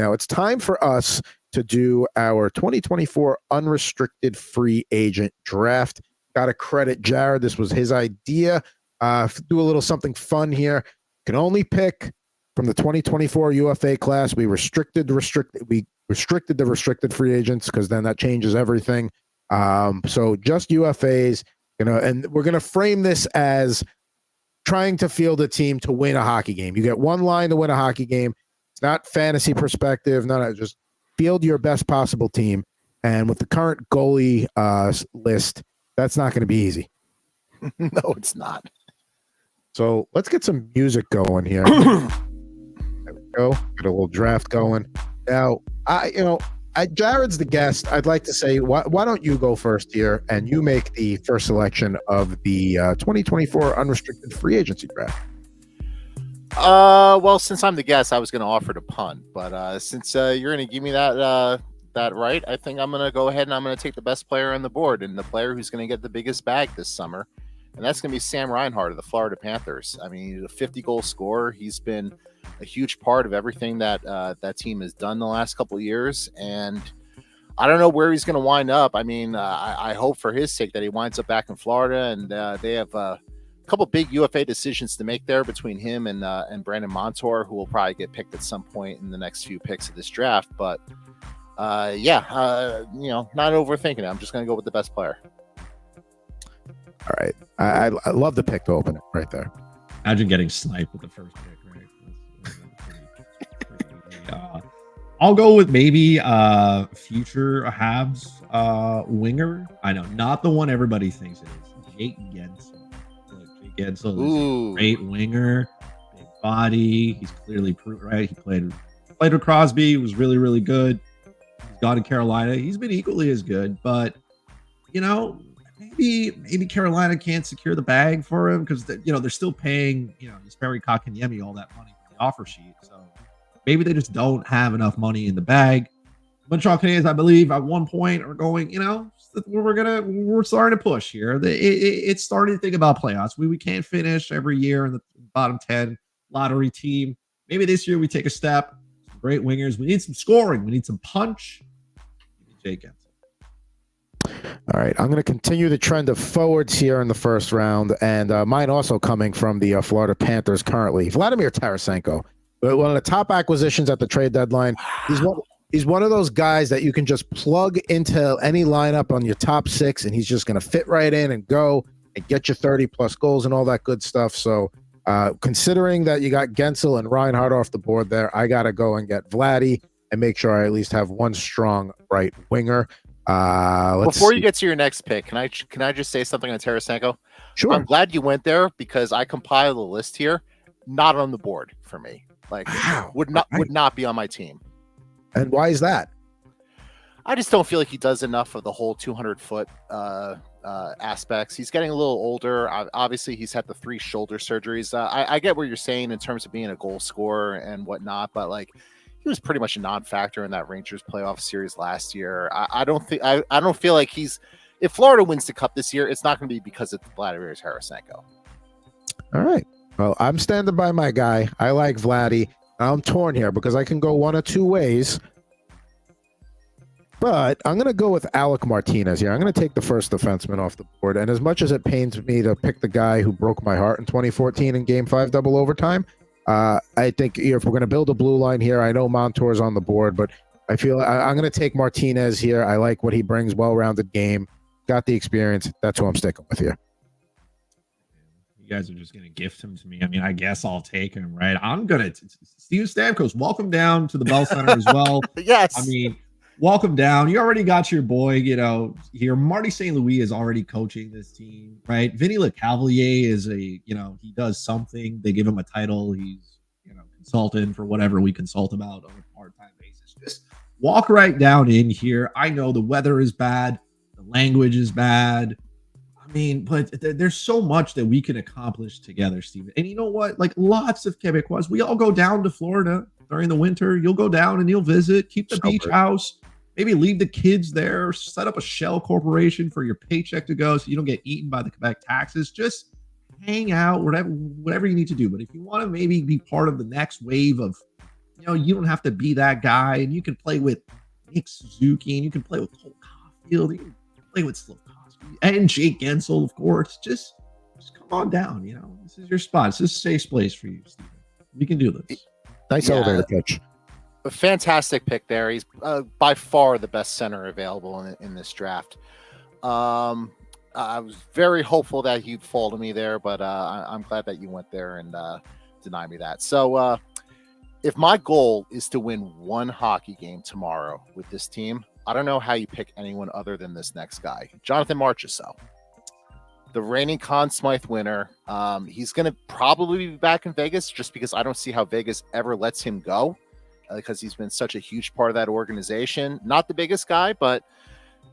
Now it's time for us to do our 2024 unrestricted free agent draft. Got to credit Jared. This was his idea. Do a little something fun here. Can only pick from the 2024 UFA class. We restricted the restricted free agents because then that changes everything. So just UFAs, and we're going to frame this as trying to field a team to win a hockey game. You get one line to win a hockey game. It's not fantasy perspective. No, just field your best possible team. And with the current goalie list, that's not going to be easy. No, it's not. So let's get some music going here. There we go. Get a little draft going. Now, Jared's the guest. I'd like to say, why don't you go first here and you make the first selection of the 2024 unrestricted free agency draft? Well, since I'm the guest, I was going to offer to punt, but since you're going to give me that right, I think I'm going to go ahead and I'm going to take the best player on the board and the player who's going to get the biggest bag this summer, and that's going to be Sam Reinhart of the Florida Panthers. I mean, he's a 50-goal scorer. He's been a huge part of everything that that team has done the last couple of years, and I don't know where he's going to wind up. I mean, I hope for his sake that he winds up back in Florida, and they have a couple big UFA decisions to make there between him and Brandon Montour, who will probably get picked at some point in the next few picks of this draft. But not overthinking it. I'm just going to go with the best player. All right. I love the pick to open it right there. Imagine getting sniped with the first pick, right? I'll go with maybe future Habs winger. I know, not the one everybody thinks it is. Jake Gensel. Jake Gensel is a great winger, big body. He's clearly proved, right? He played with Crosby, was really, really good. He's gone to Carolina. He's been equally as good, but maybe Carolina can't secure the bag for him because they're still paying Jesperi Kotkaniemi all that money for the offer sheet. So maybe they just don't have enough money in the bag. Montreal Canadiens, I believe, at one point are going, we're starting to push here. It's starting to think about playoffs. We can't finish every year in the bottom 10 lottery team. Maybe this year we take a step. Some great wingers. We need some scoring. We need some punch. Jake Gensel. All right, I'm going to continue the trend of forwards here in the first round, and mine also coming from the Florida Panthers currently. Vladimir Tarasenko, one of the top acquisitions at the trade deadline. He's one of those guys that you can just plug into any lineup on your top six, and he's just going to fit right in and go and get you 30-plus goals and all that good stuff. So considering that you got Gensel and Reinhart off the board there, I got to go and get Vladdy and make sure I at least have one strong right winger. Before you get to your next pick, can I just say something on Tarasenko? Sure. I'm glad you went there because I compiled a list here, not on the board for me. Like, would not be on my team. And why is that? I just don't feel like he does enough of the whole 200-foot aspects. He's getting a little older. Obviously, he's had the 3 shoulder surgeries. I get what you're saying in terms of being a goal scorer and whatnot, but like, he was pretty much a non-factor in that Rangers playoff series last year. I don't feel like if Florida wins the cup this year, it's not going to be because of Vladimir Tarasenko. All right. Well, I'm standing by my guy. I like Vladdy. I'm torn here because I can go one of two ways. But I'm going to go with Alec Martinez here. I'm going to take the first defenseman off the board. And as much as it pains me to pick the guy who broke my heart in 2014 in Game 5 double overtime, I think if we're going to build a blue line here, I know Montour's on the board, but I feel I'm going to take Martinez here. I like what he brings, well-rounded game, got the experience. That's who I'm sticking with here. You guys are just going to gift him to me. I mean, I guess I'll take him, right? I'm going to Steve Stamkos, welcome down to the Bell Center as well. Yes. I mean, welcome down. You already got your boy, here. Marty St. Louis is already coaching this team, right? Vinny LeCavalier is he does something. They give him a title. He's, consultant for whatever we consult about on a part-time basis. Just walk right down in here. I know the weather is bad. The language is bad. I mean, but there's so much that we can accomplish together, Steven. And you know what? Like lots of Quebecois, we all go down to Florida during the winter. You'll go down and you'll visit, keep the beach house. Maybe leave the kids there, set up a shell corporation for your paycheck to go so you don't get eaten by the Quebec taxes. Just hang out, whatever you need to do. But if you want to maybe be part of the next wave of you don't have to be that guy, and you can play with Nick Suzuki, and you can play with Cole Caulfield, you can play with Slafkovsky and Jake Gensel, of course. Just come on down. This is your spot. This is a safe place for you, Steven. You can do this. Nice elevator pitch. A fantastic pick there. He's by far the best center available in this draft. I was very hopeful that he'd fall to me there, but I'm glad that you went there and deny me that. So if my goal is to win one hockey game tomorrow with this team, I don't know how you pick anyone other than this next guy, Jonathan Marchessault, the reigning Conn Smythe winner. He's going to probably be back in Vegas just because I don't see how Vegas ever lets him go because he's been such a huge part of that organization. Not the biggest guy, but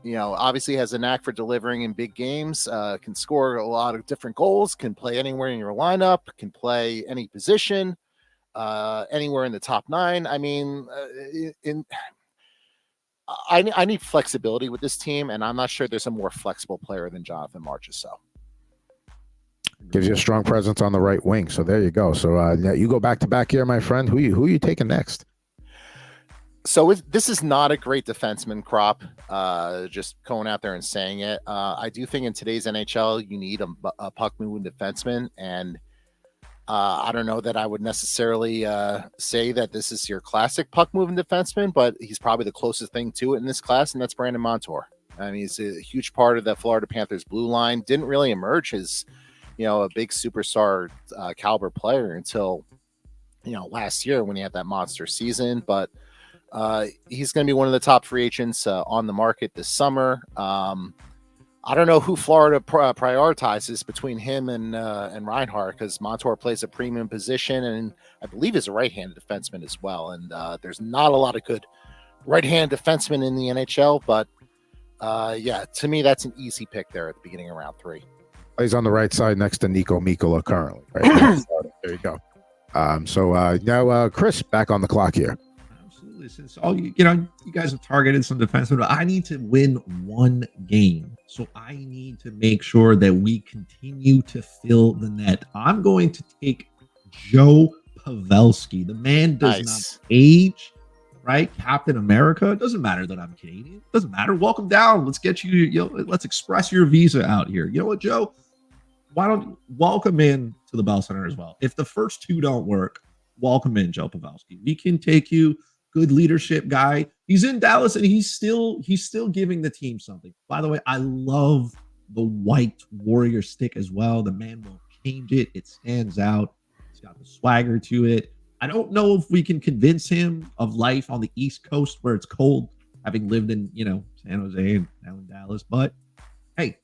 obviously has a knack for delivering in big games, can score a lot of different goals, can play anywhere in your lineup, can play any position, anywhere in the top 9. I mean, I need flexibility with this team, and I'm not sure there's a more flexible player than Jonathan Marchessault. Gives you a strong presence on the right wing. So there you go. So you go back to back here, my friend. Who are you taking next? So this is not a great defenseman crop, just going out there and saying it. I do think in today's NHL, you need a puck-moving defenseman, and I don't know that I would necessarily say that this is your classic puck-moving defenseman, but he's probably the closest thing to it in this class, and that's Brandon Montour. I mean, he's a huge part of the Florida Panthers blue line. Didn't really emerge as, a big superstar caliber player until, last year when he had that monster season, but he's going to be one of the top free agents on the market this summer. I don't know who Florida prioritizes between him and Reinhart, because Montour plays a premium position and I believe is a right-handed defenseman as well. And there's not a lot of good right-handed defensemen in the NHL, but to me, that's an easy pick there at the beginning of round 3. Plays on the right side next to Nico Mikkola currently. Right? There you go. Now Chris, back on the clock here. Absolutely. Since you guys have targeted some defensemen, but I need to win one game. So I need to make sure that we continue to fill the net. I'm going to take Joe Pavelski. The man does not age, right? Captain America. It doesn't matter that I'm Canadian. It doesn't matter. Welcome down. Let's get let's express your visa out here. You know what, Joe? Why don't you welcome in to the Bell Center as well? If the first 2 don't work, welcome in Joe Pavelski. We can take you. Good leadership guy. He's in Dallas and he's still giving the team something. By the way, I love the white Warrior stick as well. The man won't change it. It stands out. It's got the swagger to it. I don't know if we can convince him of life on the East Coast where it's cold, having lived in, San Jose and now in Dallas. But hey,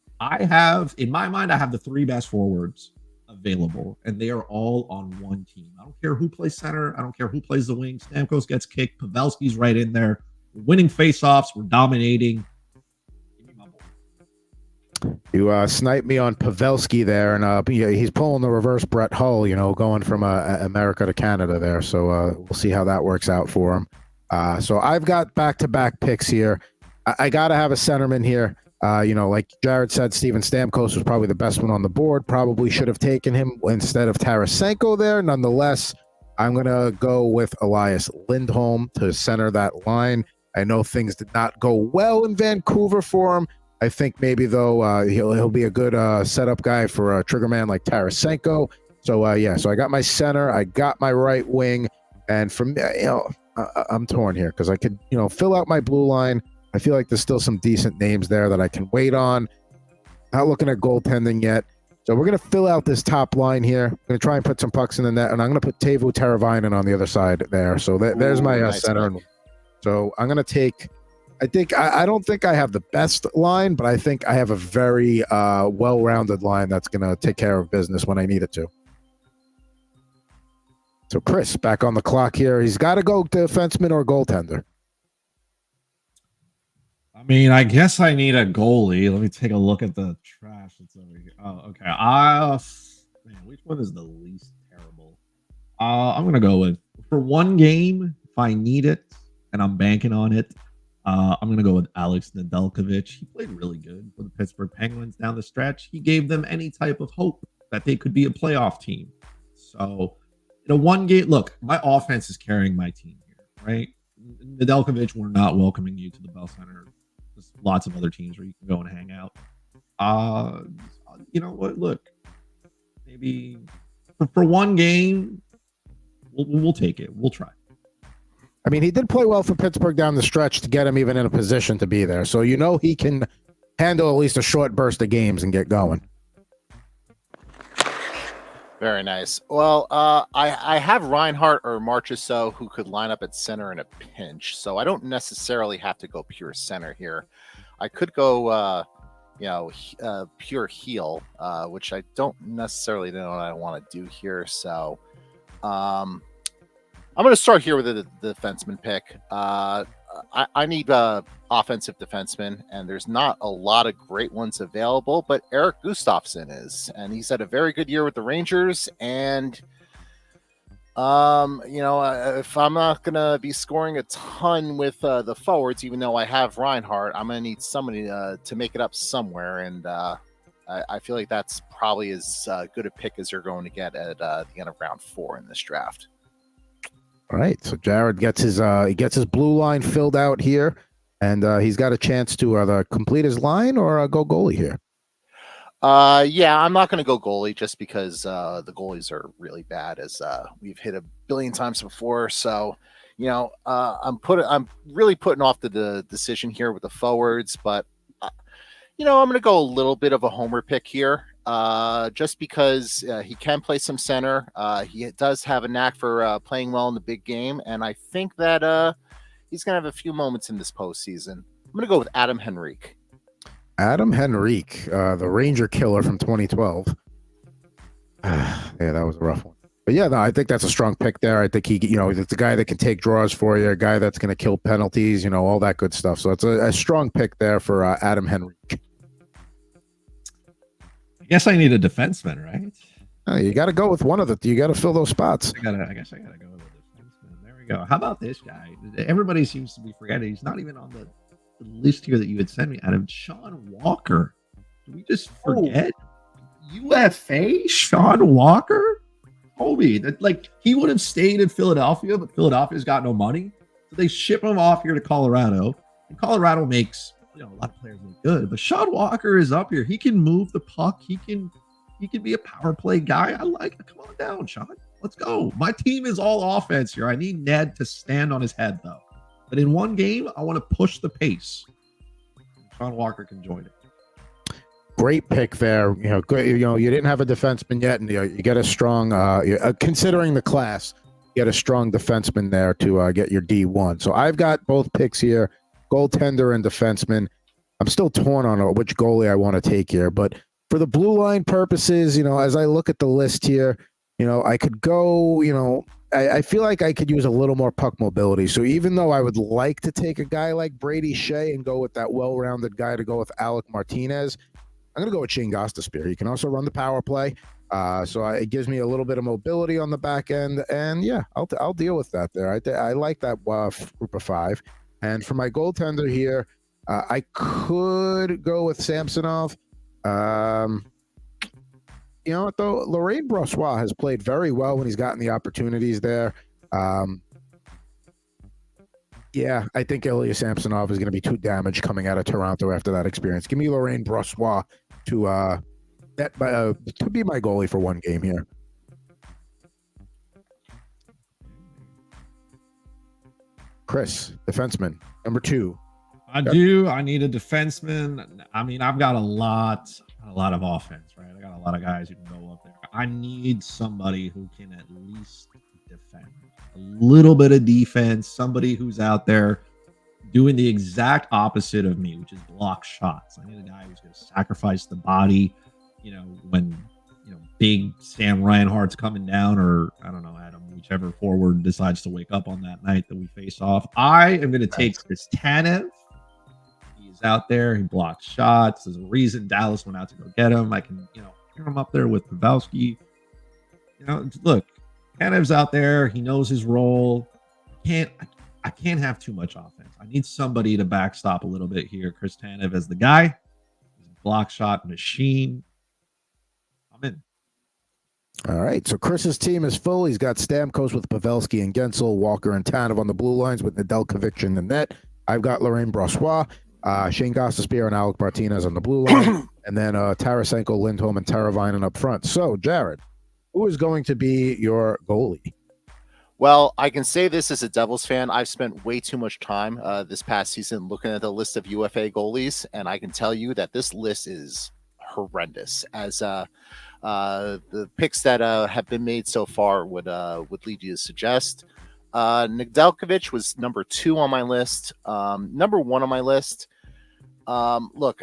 in my mind, I have the 3 best forwards available, and they are all on one team. I don't care who plays center. I don't care who plays the wing. Stamkos gets kicked. Pavelski's right in there. We're winning faceoffs. We're dominating. Give me my ball. You sniped me on Pavelski there, and he's pulling the reverse Brett Hull, going from America to Canada there. So we'll see how that works out for him. So I've got back-to-back picks here. I got to have a centerman here. Like Jared said, Steven Stamkos was probably the best one on the board. Probably should have taken him instead of Tarasenko there. Nonetheless, I'm going to go with Elias Lindholm to center that line. I know things did not go well in Vancouver for him. I think maybe, though, he'll be a good setup guy for a trigger man like Tarasenko. So, so I got my center. I got my right wing. And from, I'm torn here because I could, fill out my blue line. I feel like there's still some decent names there that I can wait on. Not looking at goaltending yet. So we're going to fill out this top line here. I'm going to try and put some pucks in the net, and I'm going to put Teuvo Teravainen on the other side there. So there's my nice center. Pick. So I'm going to take – I don't think I have the best line, but I think I have a very well-rounded line that's going to take care of business when I need it to. So Chris, back on the clock here. He's got to go defenseman or goaltender. I mean, I guess I need a goalie. Let me take a look at the trash that's over here. Oh, okay. Man, which one is the least terrible? I'm gonna go with, for one game, if I need it and I'm banking on it, I'm gonna go with Alex Nedeljkovic. He played really good for the Pittsburgh Penguins down the stretch. He gave them any type of hope that they could be a playoff team. So in a one game, look, my offense is carrying my team here, right? Nedeljkovic, we're not welcoming you to the Bell Center. There's lots of other teams where you can go and hang out. You know what? Look, maybe for one game, we'll take it. We'll try. I mean, he did play well for Pittsburgh down the stretch to get him even in a position to be there. So you know he can handle at least a short burst of games and get going. Very nice. Well, I have Reinhart or Marchessault who could line up at center in a pinch, so I don't necessarily have to go pure center here. I could go, pure heel, which I don't necessarily know what I want to do here. So, I'm going to start here with the defenseman pick. I need offensive defensemen, and there's not a lot of great ones available, but Eric Gustafsson is, and he's had a very good year with the Rangers. And, if I'm not going to be scoring a ton with the forwards, even though I have Reinhart, I'm going to need somebody to make it up somewhere. And I feel like that's probably as good a pick as you're going to get at the end of round 4 in this draft. All right, so Jared gets his blue line filled out here, and he's got a chance to either complete his line or go goalie here. Yeah, I'm not going to go goalie just because the goalies are really bad, as we've hit a billion times before. So, I'm really putting off the decision here with the forwards, but I'm going to go a little bit of a homer pick here. Just because he can play some center. He does have a knack for playing well in the big game, and I think that he's going to have a few moments in this postseason. I'm going to go with Adam Henrique. Adam Henrique, the Ranger killer from 2012. Yeah, that was a rough one. But yeah, no, I think that's a strong pick there. I think it's a guy that can take draws for you, a guy that's going to kill penalties, all that good stuff. So it's a strong pick there for Adam Henrique. I guess I need a defenseman, right? You got to go with one of the. You got to fill those spots. I guess I gotta go with a defenseman. There we go. How about this guy? Everybody seems to be forgetting. He's not even on the list here that you had sent me. Adam Sean Walker. Did we just forget? UFA Sean Walker. Homie, that he would have stayed in Philadelphia, but Philadelphia's got no money, so they ship him off here to Colorado. And Colorado makes a lot of players look good, but Sean Walker is up here. He can move the puck. He can be a power play guy. I like it. Come on down, Sean. Let's go. My team is all offense here. I need Ned to stand on his head, though. But in one game, I want to push the pace. Sean Walker can join it. Great pick there. Good. You didn't have a defenseman yet, and you get a strong. Considering the class, you get a strong defenseman there to get your D1. So I've got both picks here. Goaltender and defenseman. I'm still torn on which goalie I want to take here, but for the blue line purposes, as I look at the list here, I could go, I feel like I could use a little more puck mobility. So even though I would like to take a guy like Brady Shea and go with that well-rounded guy to go with Alec Martinez, I'm going to go with Shane Gostisbehere. He can also run the power play. So it gives me a little bit of mobility on the back end. And yeah, I'll deal with that there. I like that group of 5. And for my goaltender here, I could go with Samsonov. You know what, though? Laurent Brossoit has played very well when he's gotten the opportunities there. Yeah, I think Ilya Samsonov is going to be too damaged coming out of Toronto after that experience. Give me Laurent Brossoit to be my goalie for one game here. Chris, defenseman, number 2. I do. I need a defenseman. I mean, I've got a lot of offense, right? I got a lot of guys who can go up there. I need somebody who can at least defend. A little bit of defense, somebody who's out there doing the exact opposite of me, which is block shots. I need a guy who's going to sacrifice the body, when big Sam Reinhart's coming down, or I don't know, Adam, whichever forward decides to wake up on that night that we face off. I am going to take Chris Tanev. He's out there. He blocks shots. There's a reason Dallas went out to go get him. I can, hear him up there with Pavelski. Look, Tanev's out there. He knows his role. I can't have too much offense. I need somebody to backstop a little bit here. Chris Tanev as the guy. He's a block shot machine. I'm in. All right, so Chris's team is full. He's got Stamkos with Pavelski and Gensel, Walker and Tanev on the blue lines with Nedeljkovic in the net. I've got Lorraine Brossois, Shane Gostisbehere and Alec Martinez on the blue line, and then Tarasenko, Lindholm, and Teravainen up front. So, Jared, who is going to be your goalie? Well, I can say this as a Devils fan. I've spent way too much time this past season looking at the list of UFA goalies, and I can tell you that this list is horrendous. As the picks that have been made so far would lead you to suggest. Nedeljkovic was number 2 on my list. Number 1 on my list. Look,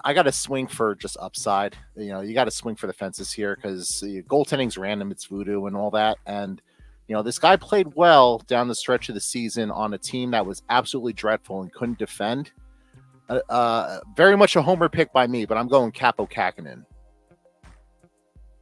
I got to swing for just upside. You got to swing for the fences here because goaltending's random, it's voodoo and all that. And this guy played well down the stretch of the season on a team that was absolutely dreadful and couldn't defend. Very much a homer pick by me, but I'm going Kaapo Kähkönen.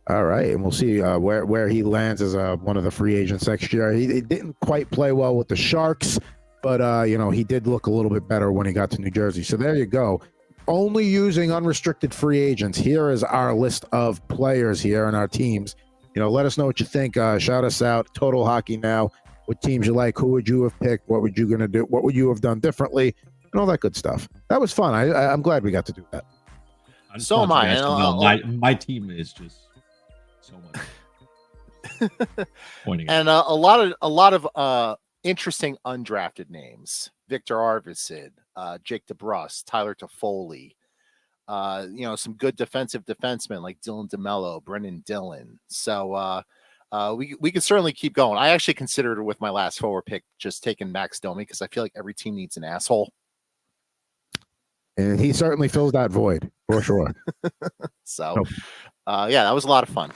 All right, and we'll see where he lands as one of the free agents next year. He didn't quite play well with the Sharks, but he did look a little bit better when he got to New Jersey. So there you go. Only using unrestricted free agents. Here is our list of players here in our teams. Let us know what you think. Shout us out. Total Hockey Now. What teams you like? Who would you have picked? What would you gonna do? What would you have done differently? And all that good stuff. That was fun. I'm glad we got to do that. So am I. My team is just so much pointing. And a lot of interesting undrafted names: Victor Arvidsson, Jake DeBrusk, Tyler Toffoli. Some good defensive defensemen like Dylan DeMello, Brendan Dillon. So we can certainly keep going. I actually considered with my last forward pick just taking Max Domi because I feel like every team needs an asshole. And he certainly fills that void for sure. So, yeah, that was a lot of fun.